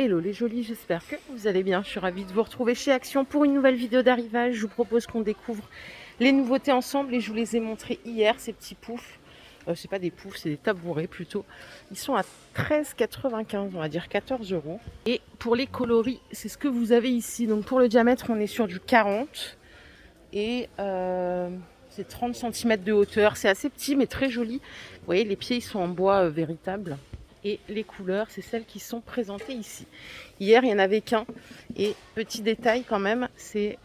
Hello les jolis, j'espère que vous allez bien. Je suis ravie de vous retrouver chez Action pour une nouvelle vidéo d'arrivage. Je vous propose qu'on découvre les nouveautés ensemble et je vous les ai montrés hier, ces petits poufs. C'est pas des poufs, c'est des tabourets plutôt. Ils sont à 13,95, on va dire 14 euros. Et pour les coloris, c'est ce que vous avez ici. Donc pour le diamètre, on est sur du 40 et c'est 30 cm de hauteur. C'est assez petit mais très joli. Vous voyez, les pieds ils sont en bois véritable. Et les couleurs, c'est celles qui sont présentées ici. Hier, il n'y en avait qu'un. Et petit détail quand même, c'est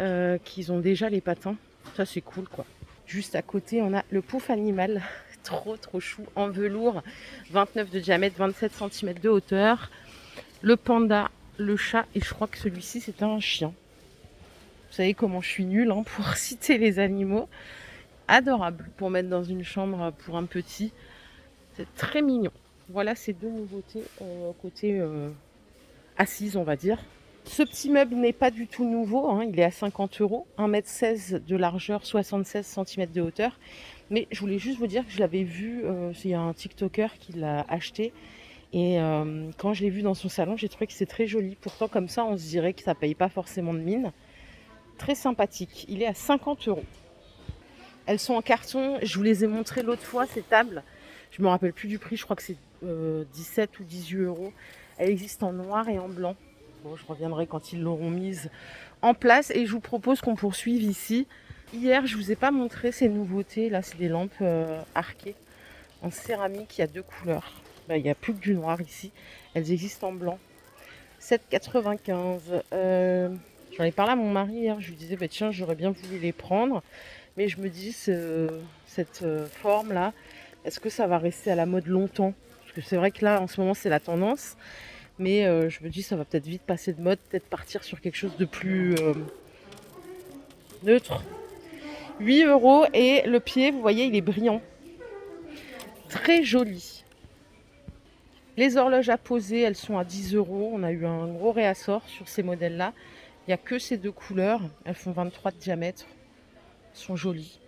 qu'ils ont déjà les patins. Ça, c'est cool, quoi. Juste à côté, on a le pouf animal. Trop chou, en velours. 29 de diamètre, 27 cm de hauteur. Le panda, le chat, et je crois que celui-ci, c'est un chien. Vous savez comment je suis nulle hein, pour citer les animaux. Adorable pour mettre dans une chambre pour un petit. C'est très mignon. Voilà ces deux nouveautés côté assise, on va dire. Ce petit meuble n'est pas du tout nouveau, hein, il est à 50 euros, 1,16 m de largeur, 76 cm de hauteur. Mais je voulais juste vous dire que je l'avais vu, il y a un TikToker qui l'a acheté. Et quand je l'ai vu dans son salon, j'ai trouvé que c'est très joli. Pourtant, comme ça, on se dirait que ça ne paye pas forcément de mine. Très sympathique. Il est à 50 euros. Elles sont en carton. Je vous les ai montrées l'autre fois, ces tables. Je me rappelle plus du prix, je crois que c'est 17 ou 18 euros. Elle existe en noir et en blanc. Bon, je reviendrai quand ils l'auront mise en place. Et je vous propose qu'on poursuive ici. Hier, je ne vous ai pas montré ces nouveautés. Là, c'est des lampes arquées en céramique. Il y a deux couleurs. Il n'y a plus que du noir ici. Elles existent en blanc. 7,95. J'en ai parlé à mon mari hier. Je lui disais, tiens, j'aurais bien voulu les prendre. Mais je me dis, cette forme-là, est-ce que ça va rester à la mode longtemps? Parce que c'est vrai que là, en ce moment, c'est la tendance. Mais je me dis, ça va peut-être vite passer de mode. Peut-être partir sur quelque chose de plus neutre. 8 euros. Et le pied, vous voyez, il est brillant. Très joli. Les horloges à poser, elles sont à 10 euros. On a eu un gros réassort sur ces modèles-là. Il n'y a que ces deux couleurs. Elles font 23 de diamètre. Elles sont jolies.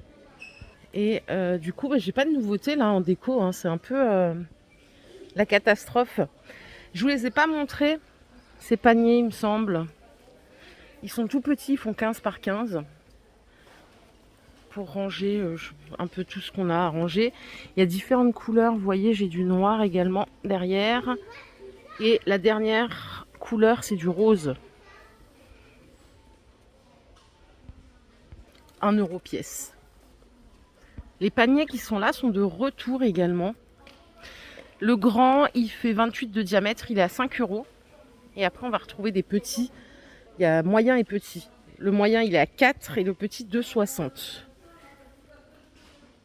Et du coup, j'ai pas de nouveauté là en déco. Hein. C'est un peu la catastrophe. Je vous les ai pas montrés, ces paniers, il me semble. Ils sont tout petits, ils font 15 par 15. Pour ranger un peu tout ce qu'on a à ranger. Il y a différentes couleurs. Vous voyez, j'ai du noir également derrière. Et la dernière couleur, c'est du rose. 1 euro pièce. Les paniers qui sont là sont de retour également. Le grand, il fait 28 de diamètre, il est à 5 euros. Et après, on va retrouver des petits. Il y a moyen et petit. Le moyen, il est à 4 et le petit 2,60.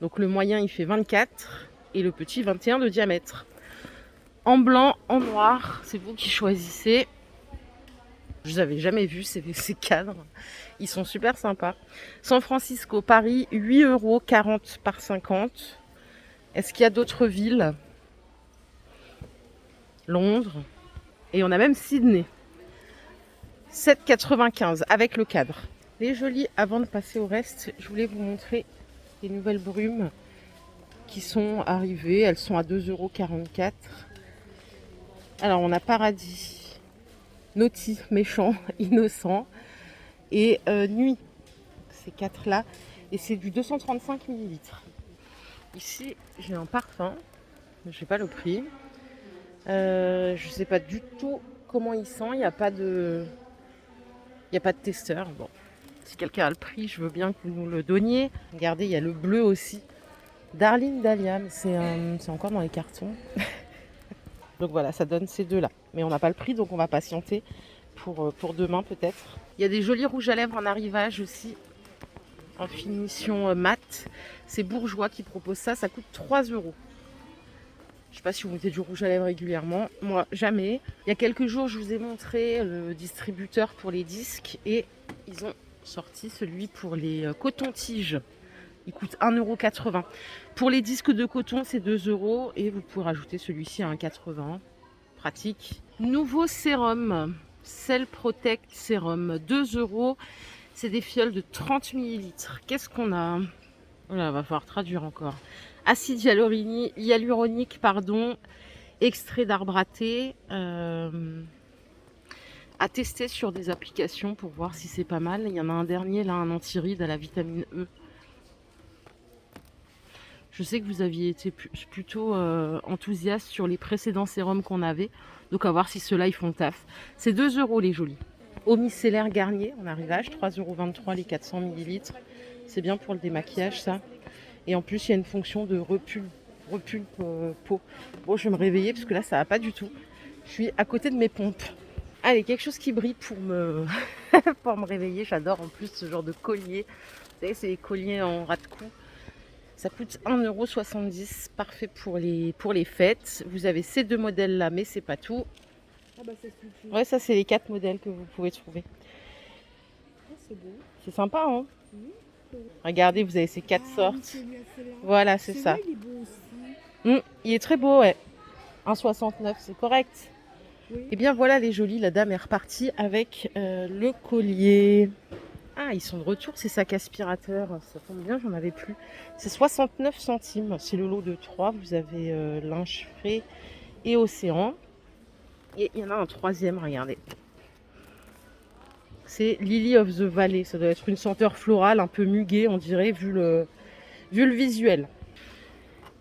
Donc le moyen, il fait 24 et le petit 21 de diamètre. En blanc, en noir, c'est vous qui choisissez. Je ne les avais jamais vus, ces cadres. Ils sont super sympas. San Francisco, Paris, 8 euros, 40 par 50. Est-ce qu'il y a d'autres villes? Londres. Et on a même Sydney. 7,95 avec le cadre. Les jolis, avant de passer au reste, je voulais vous montrer les nouvelles brumes qui sont arrivées. Elles sont à 2,44 €. Alors, on a Paradis, Naughty, Méchant, Innocent et Nuit. Ces quatre-là. Et c'est du 235 ml. Ici, j'ai un parfum. Je sais pas le prix. Je sais pas du tout comment il sent. Il n'y a pas de testeur. Bon, si quelqu'un a le prix, je veux bien que vous nous le donniez. Regardez, il y a le bleu aussi. Darling Dahlia, mais c'est encore dans les cartons. Donc voilà, ça donne ces deux-là. Mais on n'a pas le prix, donc on va patienter pour demain peut-être. Il y a des jolis rouges à lèvres en arrivage aussi, en finition mat. C'est Bourjois qui propose ça, ça coûte 3 €. Je ne sais pas si vous mettez du rouge à lèvres régulièrement. Moi, jamais. Il y a quelques jours, je vous ai montré le distributeur pour les disques. Et ils ont sorti celui pour les cotons-tiges. Il coûte 1,80 €. Pour les disques de coton, c'est 2 €. Et vous pouvez rajouter celui-ci à 1,80 €. Pratique. Nouveau sérum. Cell Protect Sérum. 2 €. C'est des fioles de 30 ml. Qu'est-ce qu'on a? Voilà, va falloir traduire encore. Acide hyaluronique, extrait d'arbre à thé. à tester sur des applications pour voir si c'est pas mal. Il y en a un dernier, là, un anti-rides à la vitamine E. Je sais que vous aviez été plutôt enthousiaste sur les précédents sérums qu'on avait. Donc à voir si ceux-là, ils font le taf. C'est 2 € les jolis. Eau micellaire Garnier en arrivage, 3,23 € les 400 ml. C'est bien pour le démaquillage, ça. Et en plus, il y a une fonction de repulpe peau. Bon, je vais me réveiller parce que là, ça va pas du tout. Je suis à côté de mes pompes. Allez, quelque chose qui brille pour me, pour me réveiller. J'adore en plus ce genre de collier. Vous savez, c'est les colliers en ras de cou. Ça coûte 1,70 €, parfait pour les fêtes. Vous avez ces 2 modèles-là, mais c'est pas tout. Ah bah ça suffit. Ouais, ça, c'est les 4 modèles que vous pouvez trouver. Ah, c'est beau. C'est sympa, hein? Mmh. Regardez, vous avez ces 4 sortes. Oui, Voilà, c'est ça. vrai, il est beau aussi. Il est très beau, ouais. 1,69 €, c'est correct. Oui. Et bien voilà les jolis, la dame est repartie avec le collier. Ah, ils sont de retour, ces sacs aspirateurs. Ça tombe bien, j'en avais plus. C'est 69 centimes. C'est le lot de 3. Vous avez linge frais et océan. Et il y en a un troisième, regardez. C'est Lily of the Valley. Ça doit être une senteur florale un peu muguée, on dirait, vu le visuel.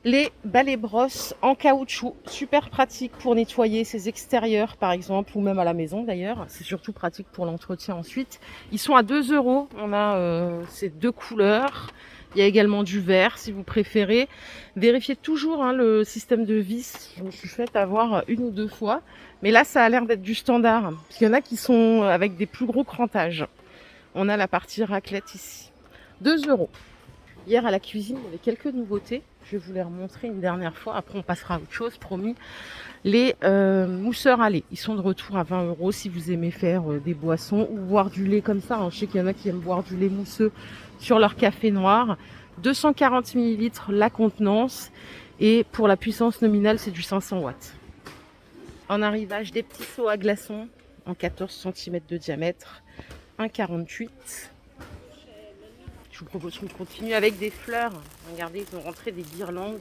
Les balais brosses en caoutchouc, super pratique pour nettoyer ses extérieurs par exemple, ou même à la maison d'ailleurs. C'est surtout pratique pour l'entretien ensuite. Ils sont à 2 €. On a ces 2 couleurs. Il y a également du vert si vous préférez. Vérifiez toujours le système de vis. Je me suis fait avoir 1 ou 2 fois. Mais là, ça a l'air d'être du standard. Parce qu'il y en a qui sont avec des plus gros crantages. On a la partie raclette ici. 2 €. Hier à la cuisine, il y avait quelques nouveautés. Je vais vous les remontrer une dernière fois. Après, on passera à autre chose, promis. Les mousseurs à lait. Ils sont de retour à 20 € si vous aimez faire des boissons ou boire du lait comme ça. Je sais qu'il y en a qui aiment boire du lait mousseux sur leur café noir. 240 ml la contenance. Et pour la puissance nominale, c'est du 500 watts. En arrivage, des petits seaux à glaçons en 14 cm de diamètre. 1,48 €. Je vous propose qu'on continue avec des fleurs. Regardez, ils ont rentré des guirlandes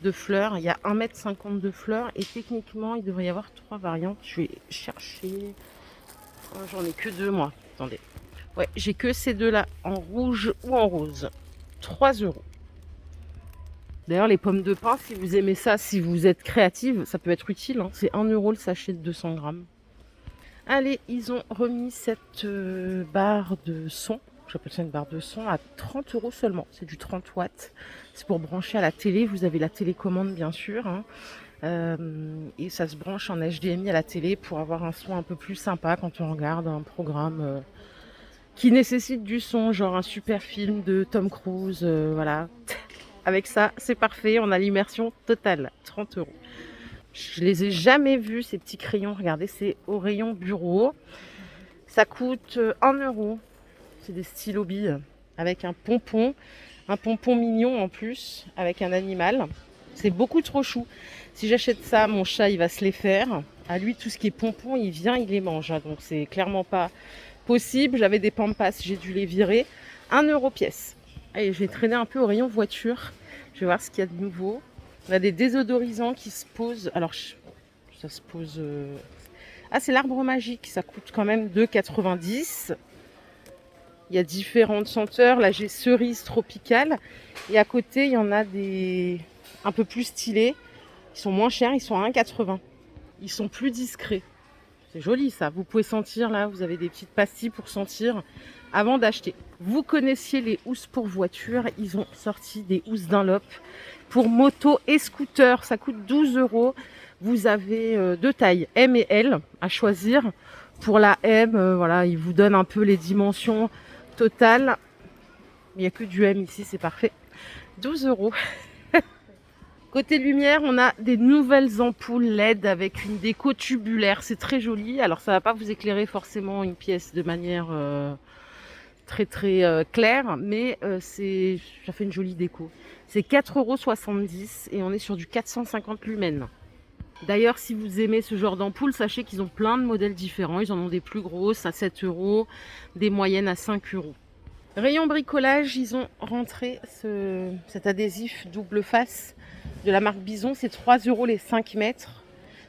de fleurs. Il y a 1,50 m de fleurs et techniquement, il devrait y avoir 3 variantes. Je vais chercher. Oh, j'en ai que 2 moi. Attendez. Ouais, j'ai que ces 2-là, en rouge ou en rose. 3 €. D'ailleurs, les pommes de pin, si vous aimez ça, si vous êtes créative, ça peut être utile. C'est 1 € le sachet de 200 grammes. Allez, ils ont remis cette barre de son. J'appelle ça une barre de son à 30 € seulement. C'est du 30 watts. C'est pour brancher à la télé. Vous avez la télécommande bien sûr. Et ça se branche en HDMI à la télé pour avoir un son un peu plus sympa quand on regarde un programme qui nécessite du son, genre un super film de Tom Cruise. Voilà. Avec ça, c'est parfait. On a l'immersion totale. 30 €. Je les ai jamais vus, ces petits crayons. Regardez, c'est au rayon bureau. Ça coûte 1 €. C'est des stylos billes avec un pompon mignon en plus, avec un animal. C'est beaucoup trop chou. Si j'achète ça, mon chat, il va se les faire. À lui, tout ce qui est pompon, il vient, il les mange. Donc, c'est clairement pas possible. J'avais des pampas, j'ai dû les virer. 1 € pièce. Allez, je vais traîner un peu au rayon voiture. Je vais voir ce qu'il y a de nouveau. On a des désodorisants qui se posent. Alors, ça se pose... Ah, c'est l'arbre magique. Ça coûte quand même 2,90 €. Il y a différentes senteurs. Là, j'ai cerise tropicale. Et à côté, il y en a des un peu plus stylés. Ils sont moins chers. Ils sont à 1,80 €. Ils sont plus discrets. C'est joli, ça. Vous pouvez sentir, là, vous avez des petites pastilles pour sentir avant d'acheter. Vous connaissiez les housses pour voiture. Ils ont sorti des housses Dunlop pour moto et scooter. Ça coûte 12 €. Vous avez 2 tailles, M et L, à choisir. Pour la M, voilà, ils vous donnent un peu les dimensions totales. Il n'y a que du M ici, c'est parfait. 12 €. Côté lumière, on a des nouvelles ampoules LED avec une déco tubulaire. C'est très joli. Alors, ça ne va pas vous éclairer forcément une pièce de manière très claire, mais ça fait une jolie déco. C'est 4,70 € et on est sur du 450 lumens. D'ailleurs, si vous aimez ce genre d'ampoule, sachez qu'ils ont plein de modèles différents. Ils en ont des plus grosses à 7 €, des moyennes à 5 €. Rayon bricolage, ils ont rentré cet adhésif double face de la marque Bison. C'est 3 € les 5 mètres.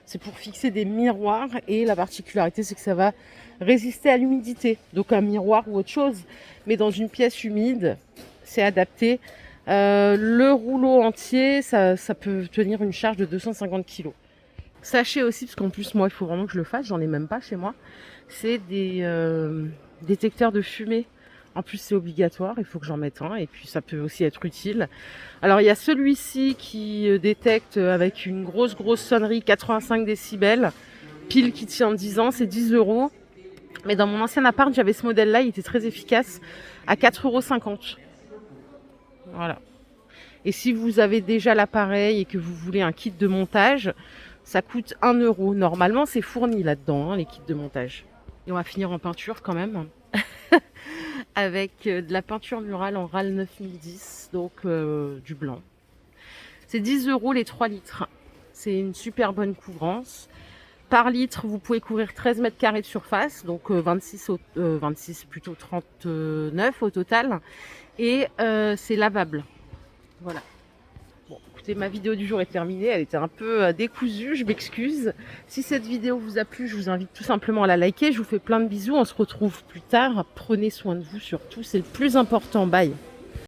C'est pour fixer des miroirs et la particularité c'est que ça va résister à l'humidité. Donc un miroir ou autre chose, mais dans une pièce humide, c'est adapté. Le rouleau entier, ça peut tenir une charge de 250 kg. Sachez aussi, parce qu'en plus moi il faut vraiment que je le fasse, j'en ai même pas chez moi, c'est des détecteurs de fumée. En plus c'est obligatoire, il faut que j'en mette un et puis ça peut aussi être utile. Alors il y a celui-ci qui détecte avec une grosse sonnerie 85 décibels, pile qui tient 10 ans, c'est 10 €. Mais dans mon ancien appart j'avais ce modèle-là, il était très efficace, à 4,50 €. Voilà. Et si vous avez déjà l'appareil et que vous voulez un kit de montage, ça coûte 1 €. Normalement c'est fourni là-dedans, hein, les kits de montage. Et on va finir en peinture quand même. Avec de la peinture murale en RAL 9010, donc du blanc. C'est 10 € les 3 litres. C'est une super bonne couvrance. Par litre, vous pouvez couvrir 13 mètres carrés de surface, donc 26 plutôt 39 au total. Et c'est lavable. Voilà. Bon, écoutez, ma vidéo du jour est terminée. Elle était un peu décousue, je m'excuse. Si cette vidéo vous a plu, je vous invite tout simplement à la liker. Je vous fais plein de bisous. On se retrouve plus tard. Prenez soin de vous surtout, c'est le plus important. Bye.